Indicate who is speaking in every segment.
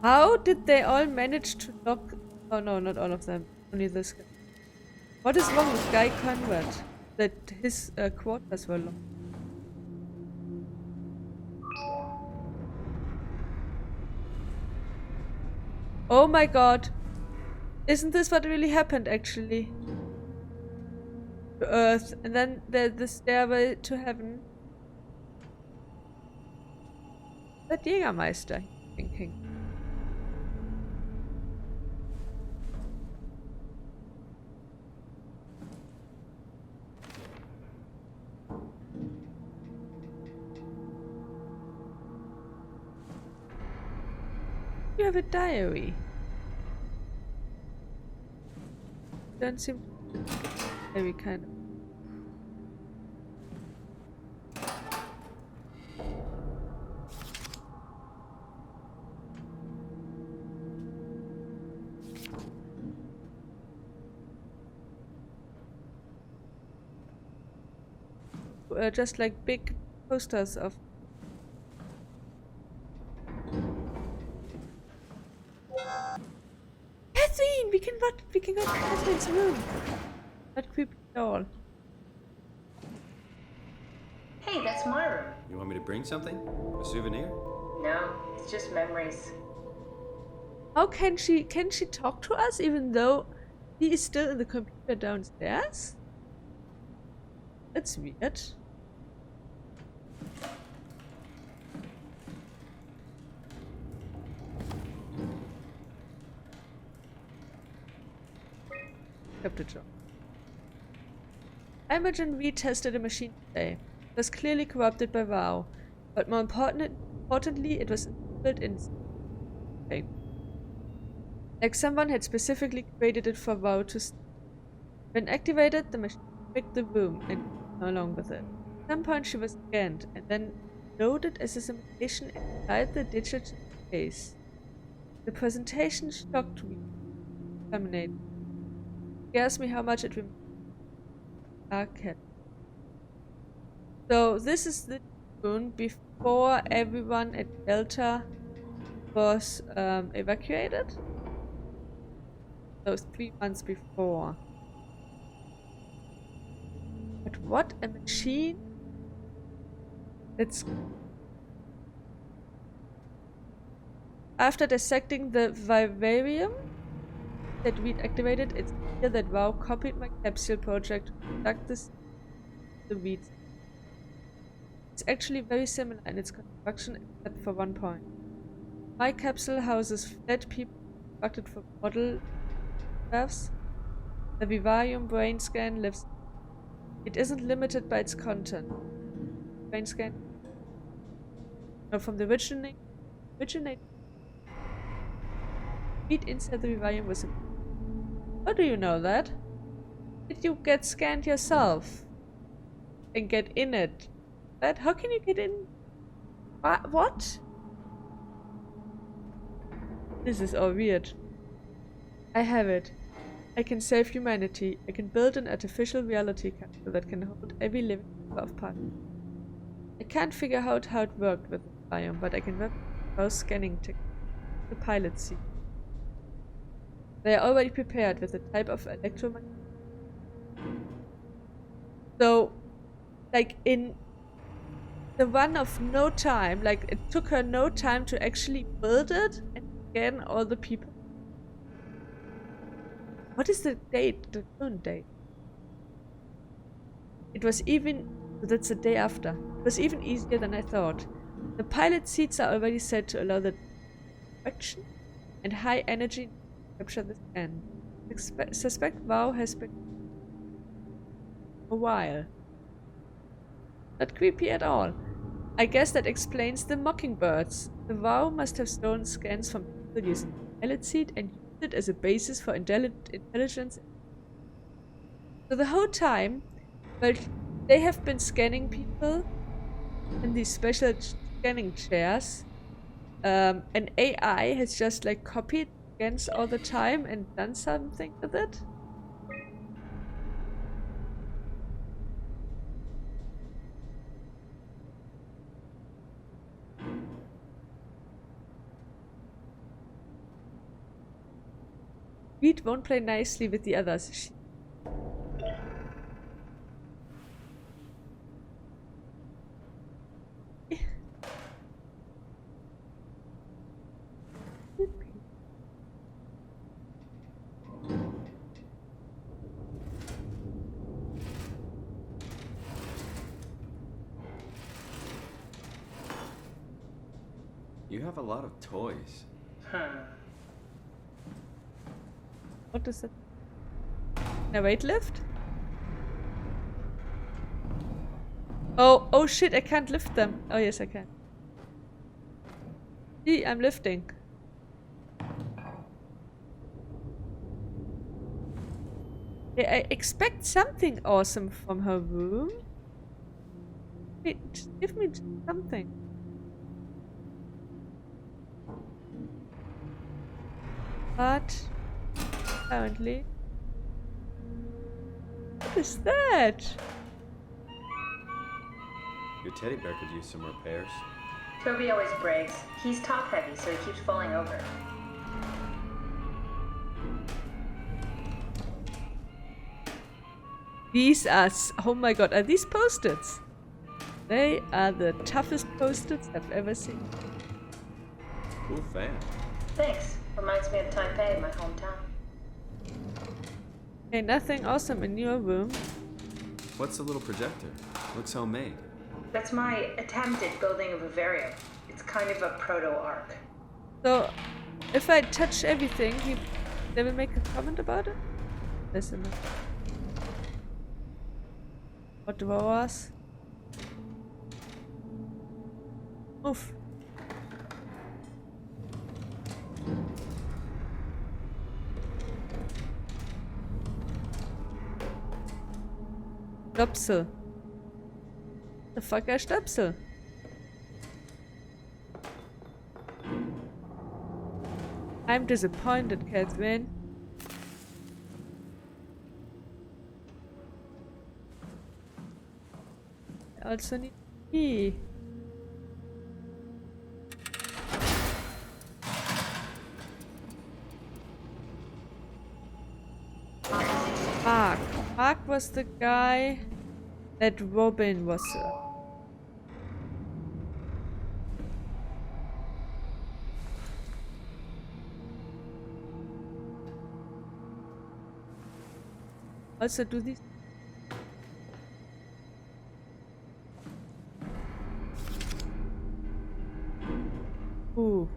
Speaker 1: How did they all manage to lock... Oh no, not all of them. Only this guy. What is wrong with Guy Conrad? That his quarters were locked. Oh my god. Isn't this what really happened actually? To Earth. And then the stairway to heaven. That Jägermeister, he's thinking. You have a diary. Don't seem to be very kind of. Just like big posters of... Catherine! We can go to Catherine's room. Not creepy at all.
Speaker 2: Hey, that's my room.
Speaker 3: You want me to bring something? A souvenir?
Speaker 2: No, it's just memories.
Speaker 1: How can she talk to us even though he is still in the computer downstairs? That's weird. Captain John. I imagine we tested a machine today. It was clearly corrupted by WoW, but more importantly, it was built in. Like someone had specifically created it for WoW to. When activated, the machine picked the room and went along with it. At some point, she was scanned and then loaded as a simulation inside the digital case. The presentation shocked me. Terminated. Scares me how much it reminds Arcade. So this is the June before everyone at Delta was evacuated. So 3 months before. But what a machine! It's after dissecting the vivarium that we'd activated, it's clear that WoW copied my capsule project to conduct the weeds. It's actually very similar in its construction except for one point. My capsule houses flat people constructed for model graphs. The vivarium brain scan lives. It isn't limited by its content. Brain scan. No, from the originate feed inside the vivarium was a... How do you know that? Did you get scanned yourself? And get in it? That? How can you get in? What? This is all weird. I have it. I can save humanity. I can build an artificial reality capsule that can hold every living member of Party. I can't figure out how it worked with the biome, but I can run those scanning techniques. The pilot seat. They are already prepared with the type of electromagnetic. So, like in the one of no time, like it took her no time to actually build it and scan all the people. What is the date? The current date? It was even... That's the day after. It was even easier than I thought. The pilot seats are already set to allow the direction and high energy to capture the scan. Suspect WoW has been a while. Not creepy at all. I guess that explains the mockingbirds. The WoW must have stolen scans from people using the pilot seat and used it as a basis for intelligence. So the whole time, well, they have been scanning people in these special scanning chairs. An AI has just like copied scans all the time and done something with it. beat won't play nicely with the others.
Speaker 3: You have a lot of toys.
Speaker 1: What is that? A weightlift? Oh shit, I can't lift them. Oh yes, I can. See, I'm lifting. Yeah, I expect something awesome from her room. Wait, just give me something. But apparently, what is that?
Speaker 3: Your teddy bear could use some repairs.
Speaker 2: Toby always breaks. He's top heavy, so he keeps falling over.
Speaker 1: These are, oh my god, are these post-its? They are the toughest post-its I've ever seen.
Speaker 3: Cool fan.
Speaker 2: Thanks. Reminds me of Taipei, my hometown.
Speaker 1: Hey, nothing awesome in your room.
Speaker 3: What's the little projector? Looks homemade.
Speaker 2: That's my attempt at building a vivarium. It's kind of a proto-ark.
Speaker 1: So, if I touch everything, they will make a comment about it? Listen. What drawers? Move. Stöpsel. The fuck are Stöpsel? I'm disappointed, Catherine. I also need a key. Mark was the guy that Robin was. Also, do these. Ooh.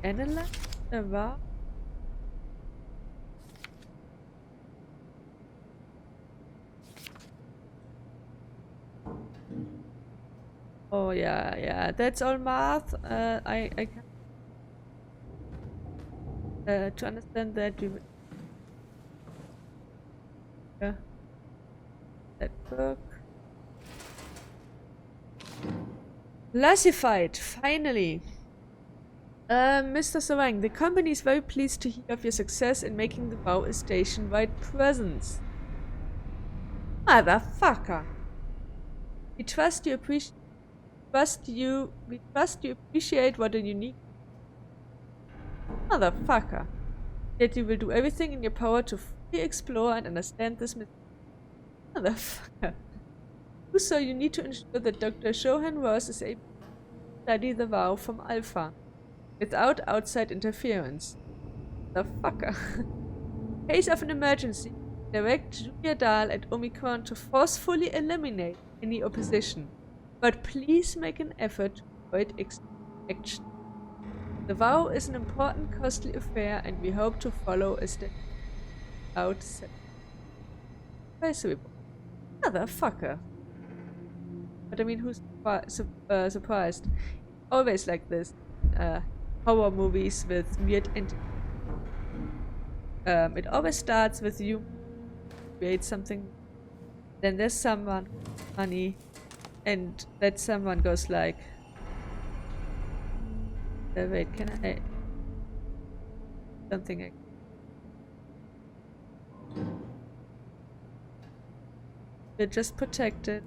Speaker 1: Analyze the war. Oh yeah, that's all math. I can to understand that you that book. Classified, finally. Mr. Sarang, the company is very pleased to hear of your success in making the WoW a station-wide presence. Motherfucker! We trust you appreciate what a unique motherfucker. Yet you will do everything in your power to fully explore and understand this motherfucker. So you need to ensure that Dr. Shohan Ross is able to study the WoW from Alpha without outside interference. Motherfucker. In case of an emergency, direct Junior Dahl at Omicron to forcefully eliminate any opposition. But please make an effort to avoid action. The vow is an important, costly affair, and we hope to follow a step outside. Motherfucker. But I mean, who's surprised? Always like this. Horror movies with weird entities. It always starts with you create something, then there's someone money, and that someone goes like, wait, can I something We're just protected.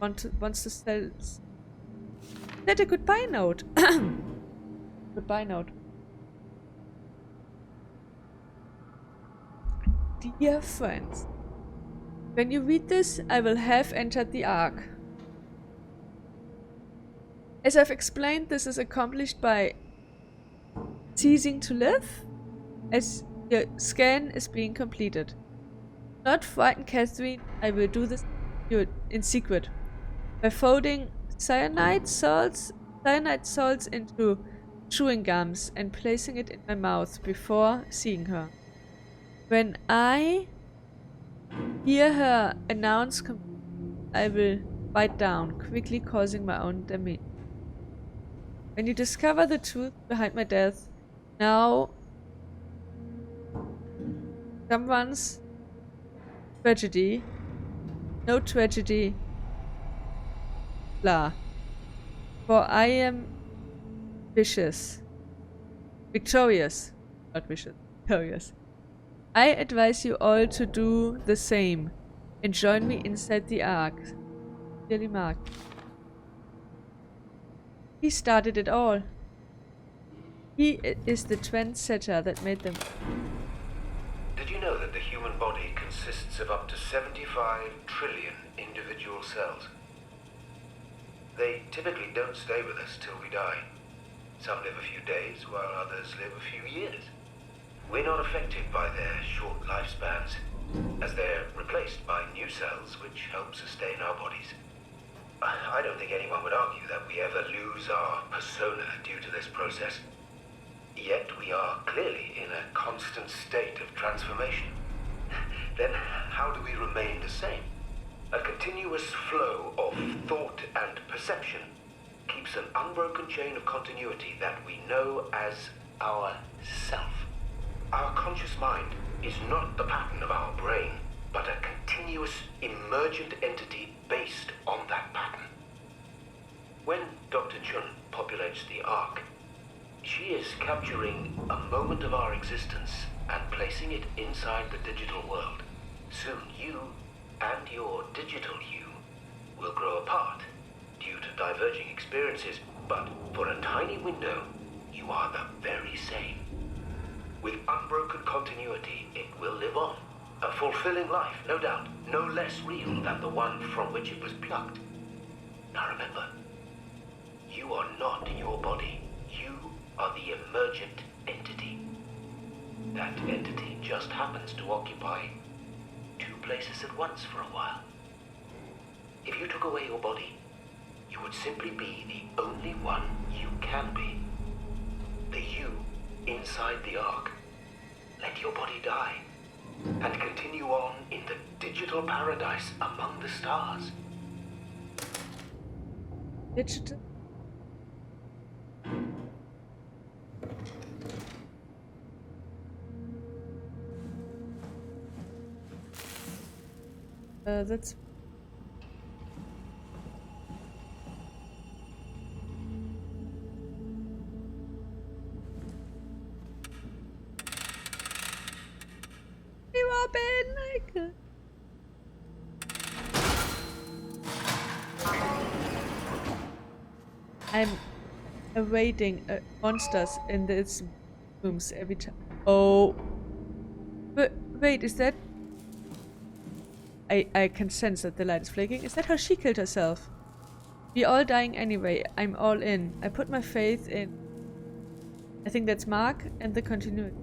Speaker 1: Wants to sell. Let a goodbye note. Goodbye note. Dear friends, when you read this, I will have entered the Ark. As I've explained, this is accomplished by ceasing to live as your scan is being completed. Not frighten Catherine, I will do this in secret. By folding cyanide salts into chewing gums and placing it in my mouth before seeing her. When I hear her announce I will bite down, quickly causing my own damage. When you discover the truth behind my death, now someone's tragedy, no tragedy, blah. For I am victorious, not vicious, victorious. I advise you all to do the same and join me inside the Ark. Clearly marked. He started it all. He is the trendsetter that made them.
Speaker 4: Did you know that the human body consists of up to 75 trillion individual cells? They typically don't stay with us till we die. Some live a few days, while others live a few years. We're not affected by their short lifespans, as they're replaced by new cells which help sustain our bodies. I don't think anyone would argue that we ever lose our persona due to this process. Yet we are clearly in a constant state of transformation. Then how do we remain the same? A continuous flow of thought and perception keeps an unbroken chain of continuity that we know as our self. Our conscious mind is not the pattern of our brain, but a continuous emergent entity based on that pattern. When Dr. Chun populates the Ark, she is capturing a moment of our existence and placing it inside the digital world. Soon you and your digital you will grow apart due to diverging experiences, but for a tiny window, you are the very same. With unbroken continuity, it will live on. A fulfilling life, no doubt, no less real than the one from which it was plucked. Now remember, you are not your body. You are the emergent entity. That entity just happens to occupy two places at once for a while. If you took away your body, you would simply be the only one you can be. The you inside the Ark. Let your body die and continue on in the digital paradise among the stars.
Speaker 1: Digital. That's. Hey, Robin! I could. I'm awaiting monsters in these rooms every time. Oh. But wait, is that... I can sense that the light is flaking. Is that how she killed herself? We're all dying anyway. I'm all in. I put my faith in... I think that's Mark and the continuity.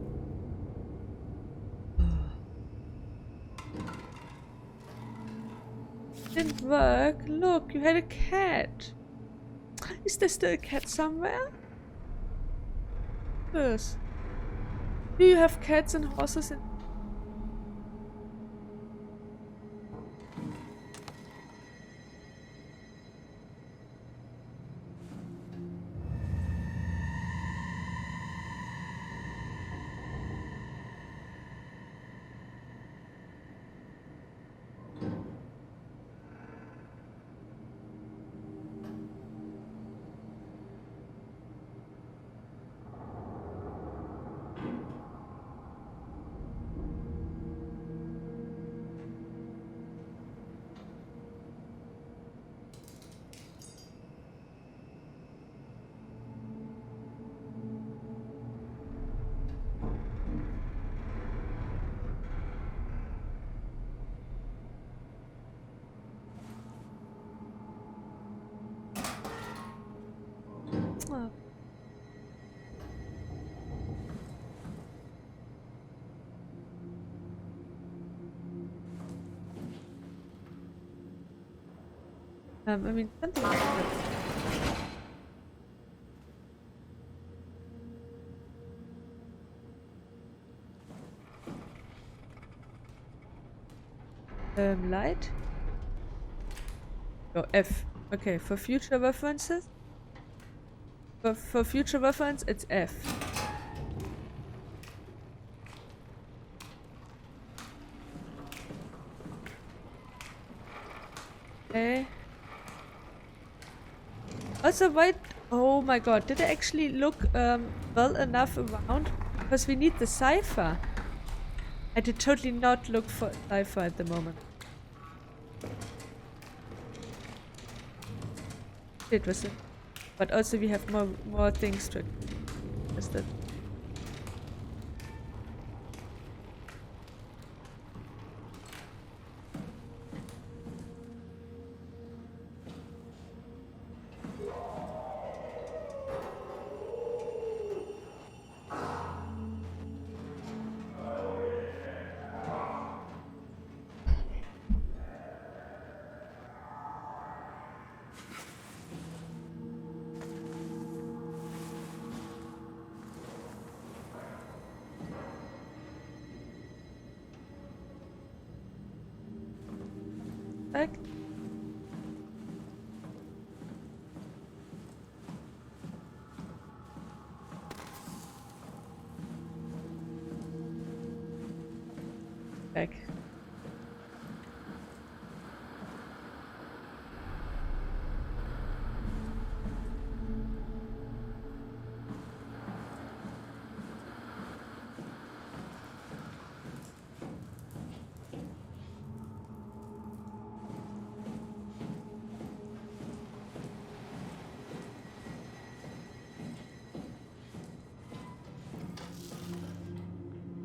Speaker 1: Didn't work. Look, you had a cat. Is there still a cat somewhere? Yes. Do you have cats and horses in... I mean, something like that. Light? Oh, F. Okay, for future references? For future reference, it's F. Okay. Also, wait. Oh my god, did I actually look well enough around? Because we need the cipher. I did totally not look for cipher at the moment. It was it. But also we have more things to just that. Back. Back.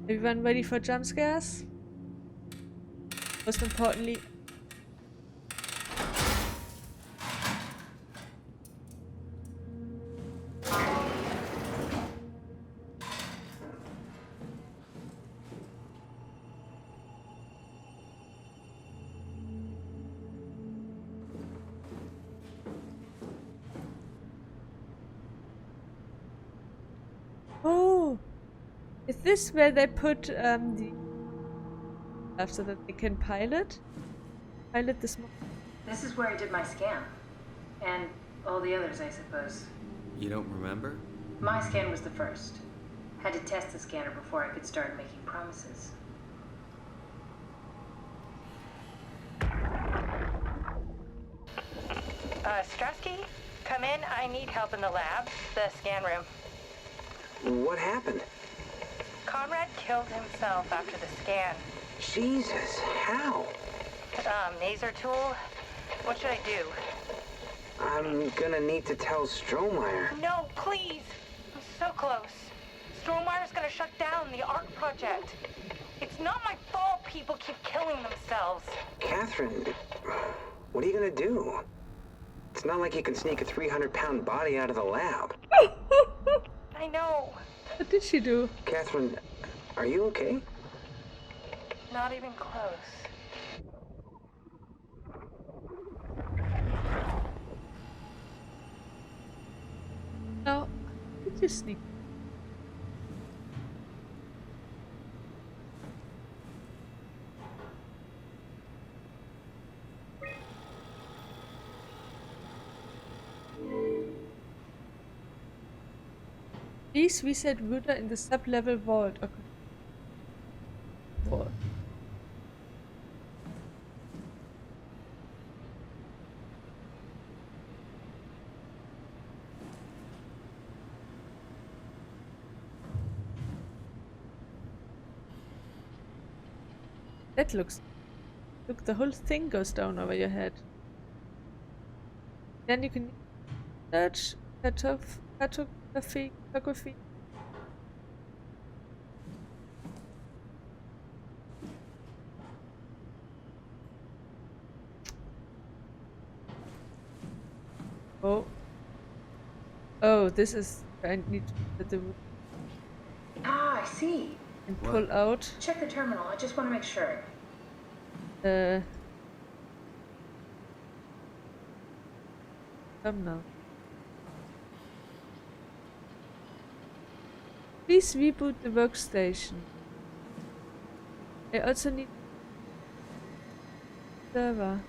Speaker 1: Everyone ready for jump scares? Most importantly, oh, is this where they put the stuff so that they can pilot this?
Speaker 2: This is where I did my scan. And all the others, I suppose.
Speaker 3: You don't remember?
Speaker 2: My scan was the first. Had to test the scanner before I could start making promises.
Speaker 5: Strasky, come in. I need help in the lab, the scan room.
Speaker 6: What happened?
Speaker 5: Conrad killed himself after the scan.
Speaker 6: Jesus, how?
Speaker 5: Maser tool? What should I do?
Speaker 6: I'm gonna need to tell Strohmeyer.
Speaker 5: No, please! I'm so close. Strohmeyer's gonna shut down the art project. It's not my fault people keep killing themselves.
Speaker 6: Catherine, what are you gonna do? It's not like you can sneak a 300-pound body out of the lab.
Speaker 5: I know.
Speaker 1: What did she do?
Speaker 6: Catherine, are you okay?
Speaker 5: Not even close.
Speaker 1: No, did you sneak? Please reset router in the sub-level vault. Okay. Vault. That looks... Look, the whole thing goes down over your head. Then you can search cartography. Oh. Oh, this is... I need to put the...
Speaker 2: Ah, I see.
Speaker 1: and
Speaker 3: What?
Speaker 1: pull out.
Speaker 2: Check the terminal. I just want to make sure.
Speaker 1: now. Please reboot the workstation. I also need server.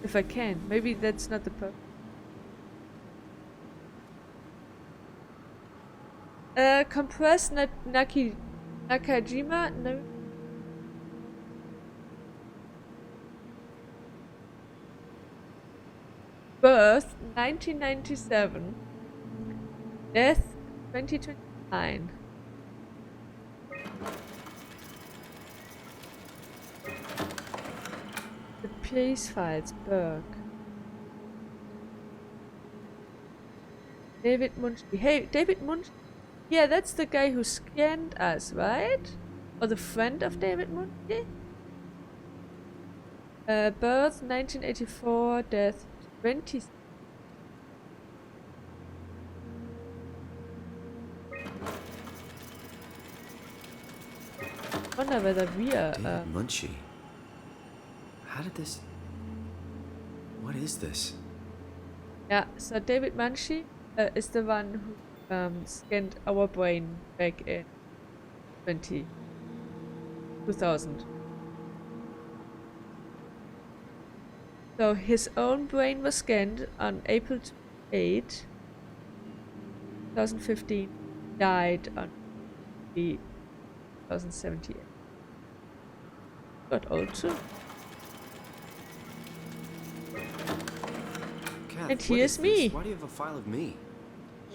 Speaker 1: If I can. Maybe that's not the purpose. Compress Nakajima? No. Birth 1997. Death 2029. The police files, Burke. David Munchie. Hey, David Munchie. Yeah, that's the guy who scanned us, right? Or the friend of David Munchie? Birth 1984, death 20. I wonder whether we are.
Speaker 3: David Munchie. How did this? What is this?
Speaker 1: Yeah, so David Munchie is the one who scanned our brain back in 2000. So his own brain was scanned on April 8, 2015. Died on 2078. Got old too.
Speaker 3: Kath,
Speaker 1: And
Speaker 3: what
Speaker 1: here's
Speaker 3: is
Speaker 1: me.
Speaker 3: this? Why do you have a file of me?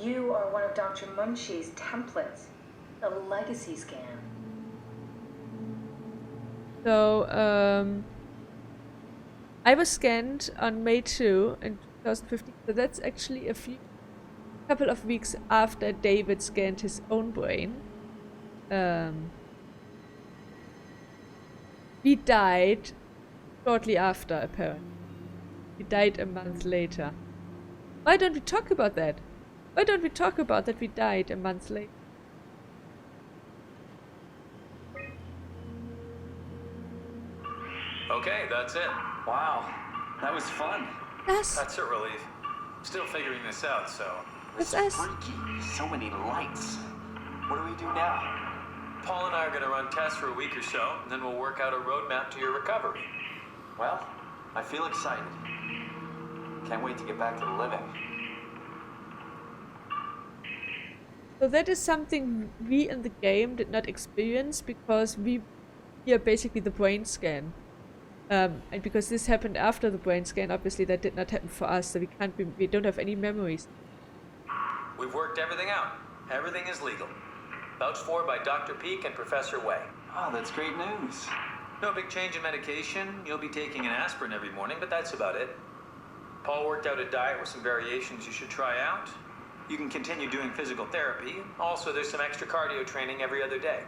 Speaker 2: You are one of Dr. Munchie's templates. A legacy scan.
Speaker 1: So, I was scanned on May 2 in 2015. So that's actually a couple of weeks after David scanned his own brain. He died shortly after, apparently. He died a month later. Why don't we talk about that? Why don't we talk about that we died a month later?
Speaker 7: Okay, that's it. Wow, that was fun.
Speaker 1: Us.
Speaker 7: That's a relief. Still figuring this out, so.
Speaker 1: That's
Speaker 8: This is
Speaker 1: us.
Speaker 8: freaky. So many lights. What do we do now?
Speaker 7: Paul and I are gonna run tests for a week or so, and then we'll work out a roadmap to your recovery.
Speaker 8: Well, I feel excited. Can't wait to get back to the living.
Speaker 1: So that is something we in the game did not experience because we are basically the brain scan. And because this happened after the brain scan, obviously that did not happen for us, so we don't have any memories.
Speaker 7: We've worked everything out. Everything is legal. Vouched for by Dr. Peak and Professor Way.
Speaker 8: Oh, that's great news.
Speaker 7: No big change in medication. You'll be taking an aspirin every morning, but that's about it. Paul worked out a diet with some variations you should try out. You can continue doing physical therapy. Also, there's some extra cardio training every other day.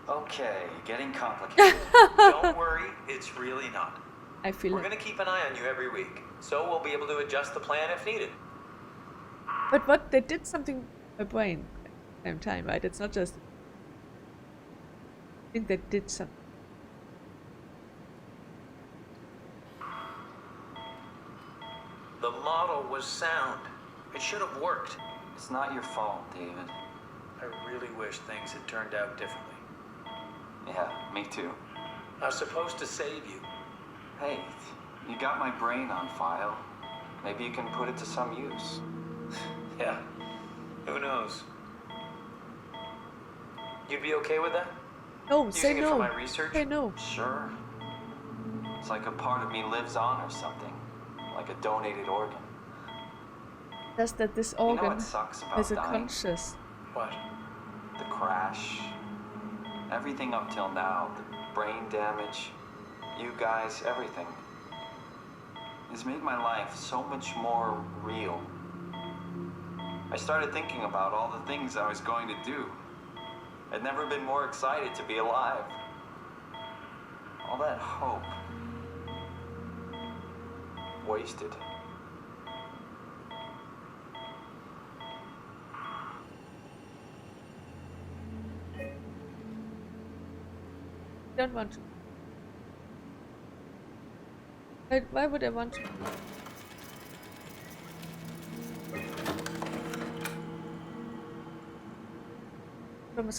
Speaker 8: Okay, getting complicated.
Speaker 7: Don't worry, it's really not.
Speaker 1: I feel
Speaker 7: We're
Speaker 1: it.
Speaker 7: going to keep an eye on you every week, so we'll be able to adjust the plan if needed.
Speaker 1: But what they did something with my brain at the same time, right? It's not just. I think they did something.
Speaker 7: The model was sound. It should have worked.
Speaker 8: It's not your fault, David.
Speaker 7: I really wish things had turned out differently.
Speaker 8: Yeah, me too.
Speaker 7: I was supposed to save you.
Speaker 8: Hey, you got my brain on file. Maybe you can put it to some use.
Speaker 7: Yeah, who knows? You'd be okay with that?
Speaker 1: No, say
Speaker 7: Using it
Speaker 1: no.
Speaker 7: for my research?
Speaker 1: Say no.
Speaker 8: Sure. It's like a part of me lives on or something. Like a donated organ.
Speaker 1: Just that this
Speaker 8: You know
Speaker 1: organ
Speaker 8: what sucks about
Speaker 1: has a
Speaker 8: dying?
Speaker 1: conscious.
Speaker 7: What?
Speaker 8: The crash. Everything up till now. The brain damage. You guys, everything. It's made my life so much more real. I started thinking about all the things I was going to do. I'd never been more excited to be alive. All that hope. Wasted.
Speaker 1: Don't want to. Why would I want to? From a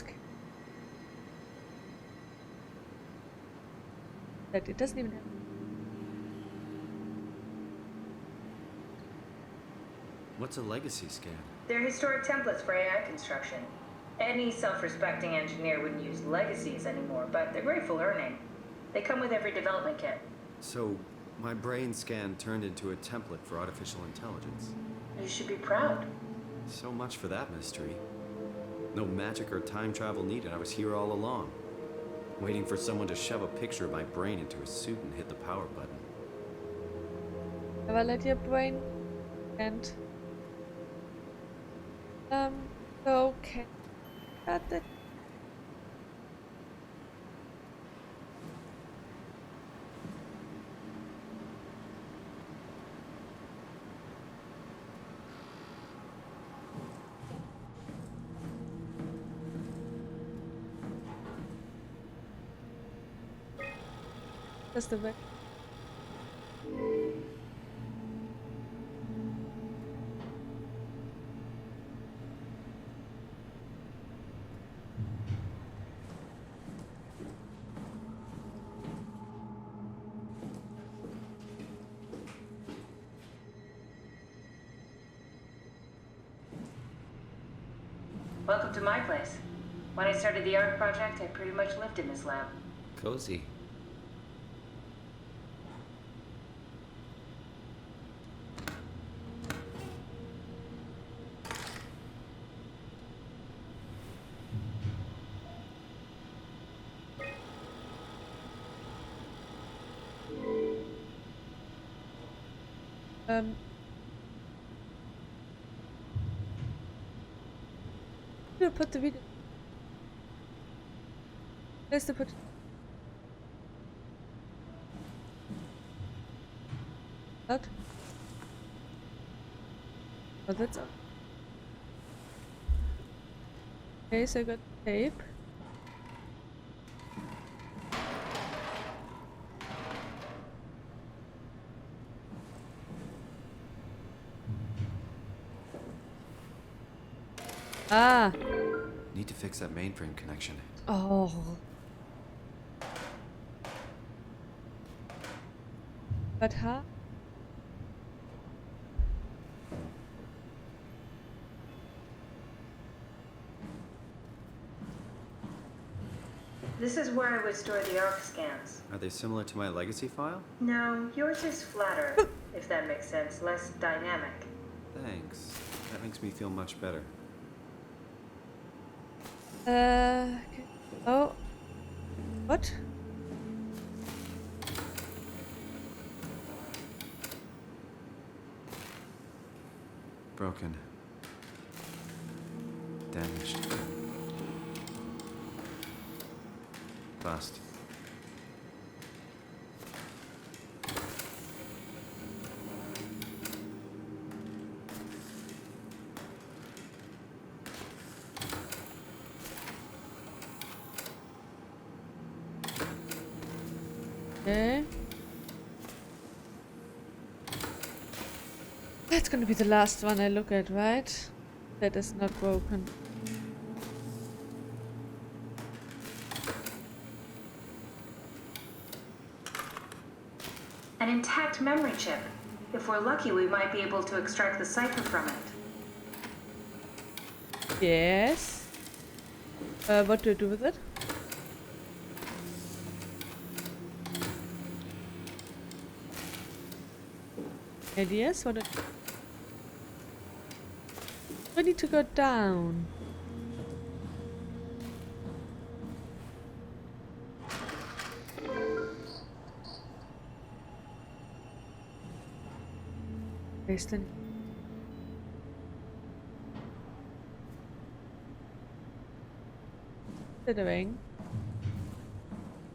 Speaker 1: that it doesn't even have.
Speaker 3: What's a legacy scan?
Speaker 2: They're historic templates for AI construction. Any self-respecting engineer wouldn't use legacies anymore, but they're great for learning. They come with every development kit.
Speaker 3: So, my brain scan turned into a template for artificial intelligence.
Speaker 2: You should be proud.
Speaker 3: So much for that mystery. No magic or time travel needed. I was here all along, waiting for someone to shove a picture of my brain into a suit and hit the power button.
Speaker 1: Never let your brain and okay. Got it. That's the way.
Speaker 2: Welcome to my place. When I started the art project, I pretty much lived in this lab.
Speaker 3: Cozy.
Speaker 1: We'll put the video. Where's the put? What? Oh, that's all. Okay, so I got tape. Ah.
Speaker 3: Need to fix that mainframe connection.
Speaker 1: Oh. But how?
Speaker 2: This is where I would store the ARC scans.
Speaker 3: Are they similar to my legacy file?
Speaker 2: No, yours is flatter, if that makes sense, less dynamic.
Speaker 3: Thanks. That makes me feel much better.
Speaker 1: Okay. Oh. What?
Speaker 3: Broken. Damaged. Bust.
Speaker 1: Okay. That's gonna be the last one I look at, right? That is not broken.
Speaker 2: An intact memory chip. If we're lucky, we might be able to extract the cipher from it.
Speaker 1: Yes. What do you do with it? Ideas? What? I need to go down. Paste in. The ring.